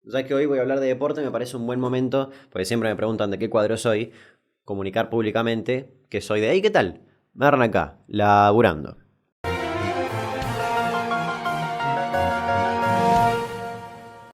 Ya que hoy voy a hablar de deporte, me parece un buen momento, porque siempre me preguntan de qué cuadro soy, comunicar públicamente que soy de ahí. ¿Qué tal? Me agarran acá, laburando.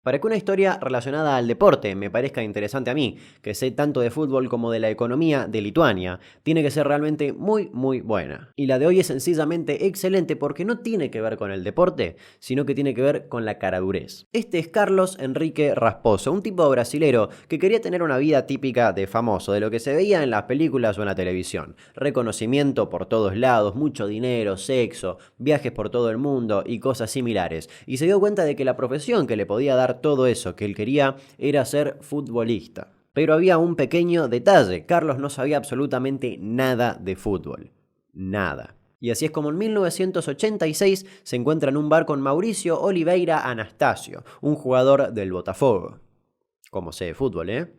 Para que una historia relacionada al deporte me parezca interesante a mí, que sé tanto de fútbol como de la economía de Lituania, tiene que ser realmente muy buena. Y la de hoy es sencillamente excelente porque no tiene que ver con el deporte, sino que tiene que ver con la caradurez. Este es Carlos Enrique Rasposo, un tipo brasilero que quería tener una vida típica de famoso, de lo que se veía en las películas o en la televisión. Reconocimiento por todos lados, mucho dinero, sexo, viajes por todo el mundo y cosas similares. Y se dio cuenta de que la profesión que le podía dar todo eso que él quería era ser futbolista. Pero había un pequeño detalle: Carlos no sabía absolutamente nada de fútbol. Nada. Y así es como en 1986 se encuentra en un bar con Mauricio Oliveira Anastasio, un jugador del Botafogo. Como sé de fútbol, ¿eh?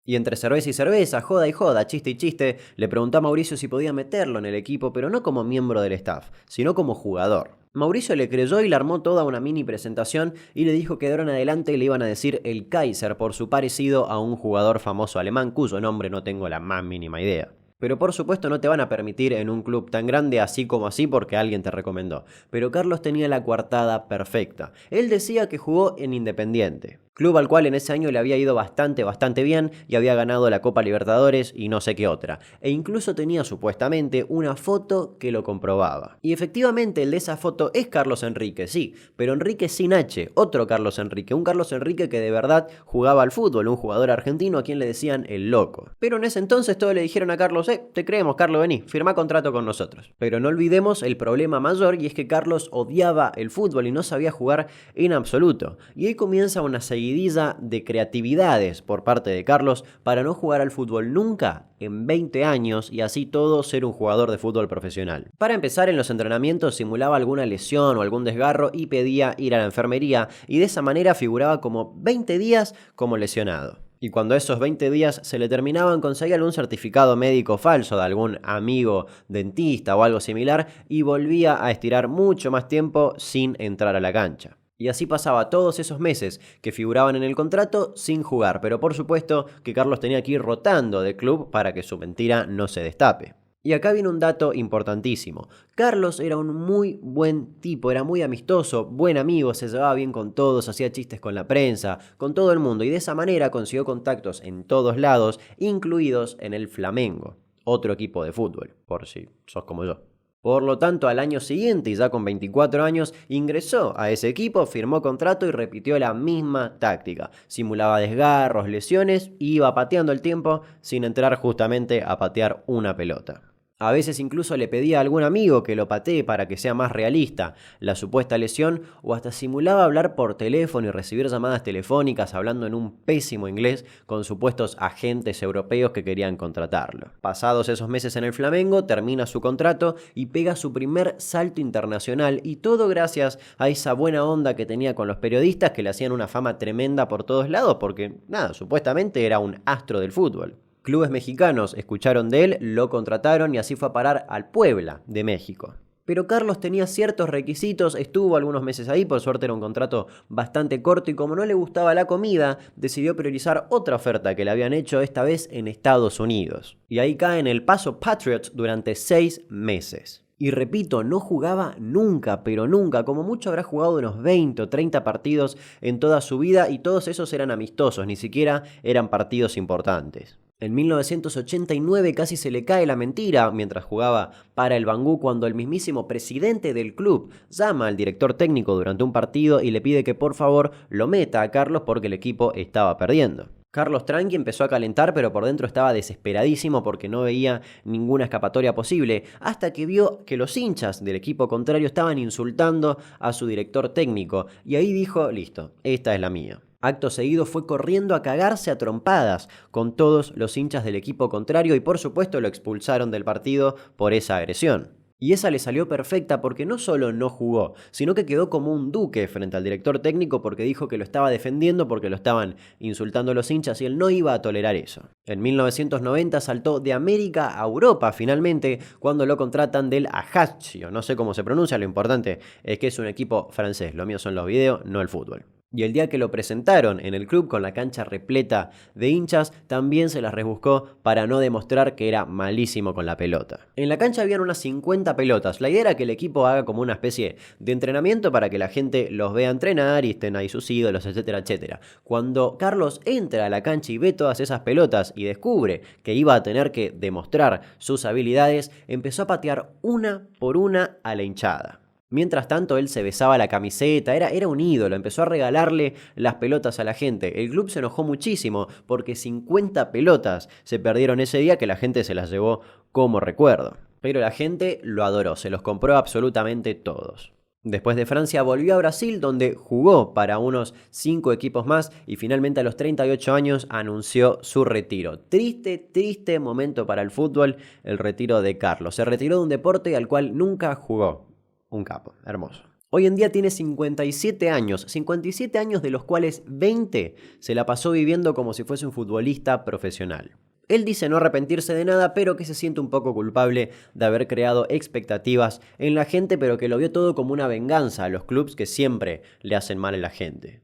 Y entre cerveza y cerveza, joda y joda, chiste y chiste, le preguntó a Mauricio si podía meterlo en el equipo, pero no como miembro del staff, sino como jugador. Mauricio le creyó y le armó toda una mini presentación y le dijo que de ahora en adelante le iban a decir el Kaiser por su parecido a un jugador famoso alemán cuyo nombre no tengo la más mínima idea. Pero por supuesto no te van a permitir en un club tan grande así como así porque alguien te recomendó. Pero Carlos tenía la coartada perfecta. Él decía que jugó en Independiente, club al cual en ese año le había ido bastante bien y había ganado la Copa Libertadores y no sé qué otra. E incluso tenía supuestamente una foto que lo comprobaba. Y efectivamente el de esa foto es Carlos Enrique, sí, pero Enrique sin H, otro Carlos Enrique, un Carlos Enrique que de verdad jugaba al fútbol, un jugador argentino a quien le decían el loco. Pero en ese entonces todos le dijeron a Carlos, te creemos Carlos, vení, firmá contrato con nosotros. Pero no olvidemos el problema mayor, y es que Carlos odiaba el fútbol y no sabía jugar en absoluto. Y ahí comienza una seguidilla de creatividades por parte de Carlos para no jugar al fútbol nunca en 20 años y así todo ser un jugador de fútbol profesional. Para empezar, en los entrenamientos simulaba alguna lesión o algún desgarro y pedía ir a la enfermería, y de esa manera figuraba como 20 días como lesionado. Y cuando esos 20 días se le terminaban, conseguía algún certificado médico falso de algún amigo dentista o algo similar y volvía a estirar mucho más tiempo sin entrar a la cancha. Y así pasaba todos esos meses que figuraban en el contrato sin jugar, pero por supuesto que Carlos tenía que ir rotando de club para que su mentira no se destape. Y acá viene un dato importantísimo. Carlos era un muy buen tipo, era muy amistoso, buen amigo, se llevaba bien con todos, hacía chistes con la prensa, con todo el mundo, y de esa manera consiguió contactos en todos lados, incluidos en el Flamengo, otro equipo de fútbol, por si sos como yo. Por lo tanto, al año siguiente, y ya con 24 años, ingresó a ese equipo, firmó contrato y repitió la misma táctica. Simulaba desgarros, lesiones, y iba pateando el tiempo sin entrar justamente a patear una pelota. A veces incluso le pedía a algún amigo que lo patee para que sea más realista la supuesta lesión, o hasta simulaba hablar por teléfono y recibir llamadas telefónicas hablando en un pésimo inglés con supuestos agentes europeos que querían contratarlo. Pasados esos meses en el Flamengo, termina su contrato y pega su primer salto internacional, y todo gracias a esa buena onda que tenía con los periodistas que le hacían una fama tremenda por todos lados porque, nada, supuestamente era un astro del fútbol. Clubes mexicanos escucharon de él, lo contrataron y así fue a parar al Puebla de México. Pero Carlos tenía ciertos requisitos, estuvo algunos meses ahí, por suerte era un contrato bastante corto, y como no le gustaba la comida, decidió priorizar otra oferta que le habían hecho, esta vez en Estados Unidos. Y ahí cae en el Paso Patriots durante 6 meses. Y repito, no jugaba nunca, pero nunca. Como mucho habrá jugado unos 20 o 30 partidos en toda su vida, y todos esos eran amistosos, ni siquiera eran partidos importantes. En 1989 casi se le cae la mentira mientras jugaba para el Bangú, cuando el mismísimo presidente del club llama al director técnico durante un partido y le pide que por favor lo meta a Carlos porque el equipo estaba perdiendo. Carlos tranqui empezó a calentar, pero por dentro estaba desesperadísimo porque no veía ninguna escapatoria posible, hasta que vio que los hinchas del equipo contrario estaban insultando a su director técnico, y ahí dijo, listo, esta es la mía. Acto seguido fue corriendo a cagarse a trompadas con todos los hinchas del equipo contrario, y por supuesto lo expulsaron del partido por esa agresión. Y esa le salió perfecta porque no solo no jugó, sino que quedó como un duque frente al director técnico porque dijo que lo estaba defendiendo porque lo estaban insultando los hinchas y él no iba a tolerar eso. En 1990 saltó de América a Europa finalmente cuando lo contratan del Ajaccio, no sé cómo se pronuncia, lo importante es que es un equipo francés, lo mío son los videos, no el fútbol. Y el día que lo presentaron en el club con la cancha repleta de hinchas, también se las rebuscó para no demostrar que era malísimo con la pelota. En la cancha habían unas 50 pelotas. La idea era que el equipo haga como una especie de entrenamiento para que la gente los vea entrenar y estén ahí sus ídolos, etcétera, etcétera. Cuando Carlos entra a la cancha y ve todas esas pelotas y descubre que iba a tener que demostrar sus habilidades, empezó a patear una por una a la hinchada. Mientras tanto, él se besaba la camiseta, era un ídolo, empezó a regalarle las pelotas a la gente. El club se enojó muchísimo porque 50 pelotas se perdieron ese día que la gente se las llevó como recuerdo. Pero la gente lo adoró, se los compró absolutamente todos. Después de Francia volvió a Brasil, donde jugó para unos 5 equipos más y finalmente a los 38 años anunció su retiro. Triste, triste momento para el fútbol, el retiro de Carlos. Se retiró de un deporte al cual nunca jugó. Un capo, hermoso. Hoy en día tiene 57 años de los cuales 20 se la pasó viviendo como si fuese un futbolista profesional. Él dice no arrepentirse de nada, pero que se siente un poco culpable de haber creado expectativas en la gente, pero que lo vio todo como una venganza a los clubes que siempre le hacen mal a la gente.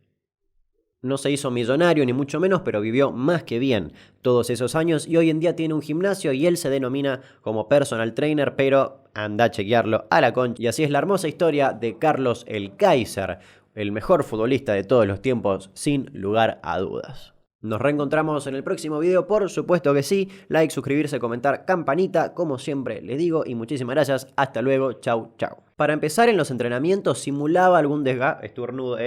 No se hizo millonario ni mucho menos, pero vivió más que bien todos esos años y hoy en día tiene un gimnasio y él se denomina como personal trainer, pero anda a chequearlo a la concha. Y así es la hermosa historia de Carlos el Kaiser, el mejor futbolista de todos los tiempos, sin lugar a dudas. Nos reencontramos en el próximo video, por supuesto que sí. Like, suscribirse, comentar, campanita, como siempre les digo, y muchísimas gracias. Hasta luego, chau, chau. Para empezar, en los entrenamientos simulaba algún estornudo.